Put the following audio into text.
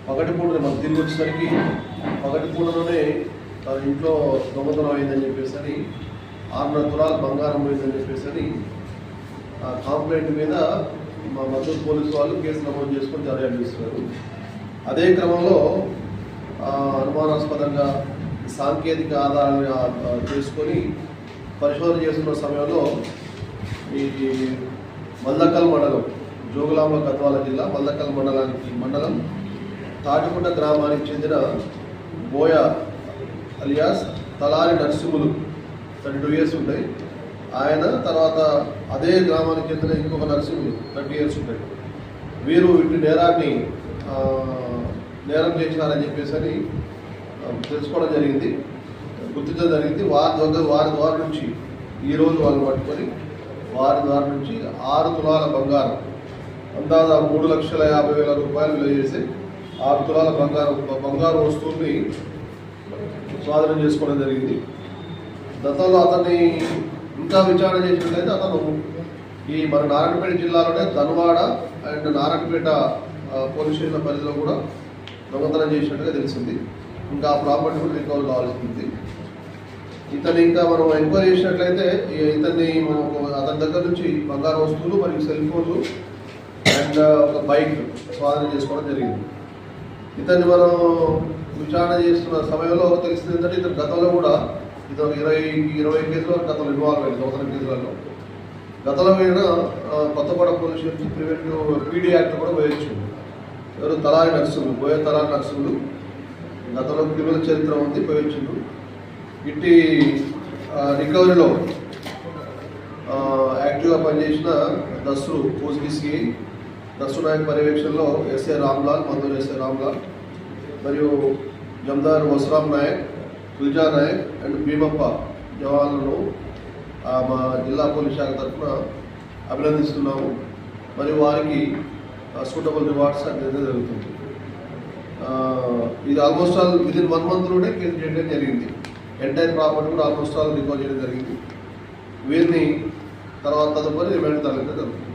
పగటిపూట మాకు తిరిగి వచ్చేసరికి పగటిపూటలోనే తన ఇంట్లో దొంగతనం అయిందని చెప్పేసి అని 6.5 తులాల బంగారం పోయిందని చెప్పేసి అని కంప్లైంట్ మీద మా మద్దతు పోలీసు వాళ్ళు కేసు నమోదు చేసుకొని దర్యాప్తు చేస్తున్నారు. అదే క్రమంలో అనుమానాస్పదంగా సాంకేతిక ఆధారాన్ని చేసుకొని పరిశోధన చేస్తున్న సమయంలో ఈ మల్లకల్ మండలం, జోగులాంబ గద్వాల జిల్లా మల్లకల్ మండలం తాటికుంట గ్రామానికి చెందిన బోయ అలియాస్ తలారి నర్సింహులు 32 years ఉంటాయి. ఆయన తర్వాత అదే గ్రామానికి చెందిన ఇంకొక నర్సింహులు 30 years ఉంటాయి. వీరు ఇటు నేరం చేసినారని చెప్పేసి అని తెలుసుకోవడం జరిగింది, గుర్తించడం జరిగింది. వారి ద్వారా నుంచి ఈరోజు వాళ్ళు పట్టుకొని వారి ద్వారా నుంచి 6 తులాల బంగారం, అందాజా 3,50,000 రూపాయలు విలువ చేసి 6 తులాల బంగారు వస్తువుల్ని స్వాధీనం చేసుకోవడం జరిగింది. గతంలో అతన్ని ఇంకా విచారణ చేసినట్లయితే అతను ఈ మన నారాయణపేట జిల్లాలోనే ధన్వాడ అండ్ నారాయణపేట పోలీస్ స్టేషన్ల పరిధిలో కూడా దొంగతనం చేసినట్టుగా తెలిసింది. ఇంకా ఆ ప్రాపర్టీ కూడా రికవర్ కావాల్సింది. ఇతన్ని ఇంకా మనం ఎంక్వైరీ చేసినట్లయితే ఇతన్ని మనం అతని దగ్గర నుంచి బంగారు వస్తువులు మరియు సెల్ ఫోన్లు అండ్ ఒక బైక్ స్వాధీనం చేసుకోవడం జరిగింది. ఇతన్ని మనం విచారణ చేస్తున్న సమయంలో తెలిసింది ఏంటంటే ఇతను గతంలో కూడా ఇతను 20 కేసులు గతంలో ఇన్వాల్వ్ అయింది దొంగతనం కేసులలో. గతంలో పోయిన Kothapeta police station preventive PD act కూడా వేయచ్చు. ఎవరు తలారి నర్సింహులు, బోయ తలారి నర్సింహులు గతంలో క్రిమినల్ చరిత్ర ఉంది, పోయొచ్చిండు. ఇట్టి రికవరీలో యాక్టివ్గా పనిచేసిన దస్సు పోస్గిసిఐ దస్సు నాయక్ పర్యవేక్షణలో ఎస్ఏ రామ్లాల్, మందూరు ఎస్ఏ రామ్లాల్ మరియు జమదార్ వసరామ్ నాయక్, తుల్జా నాయక్ అండ్ భీమప్ప జవాన్లను మా జిల్లా పోలీస్ శాఖ తరఫున అభినందిస్తున్నాము. మరియు వారికి సూటబుల్ రివార్డ్స్ అనేది జరుగుతుంది. ఇది ఆల్మోస్ట్ ఆల్ విదిన్ 1 monthలోనే కేసు చేయడం జరిగింది. ఎంటైర్ ప్రాపర్టీ కూడా ఆల్మోస్ట్ ఆల్ రికవర్ చేయడం జరిగింది. వీరిని తర్వాత తదుపరి రిమాండ్ తరలించడం జరుగుతుంది.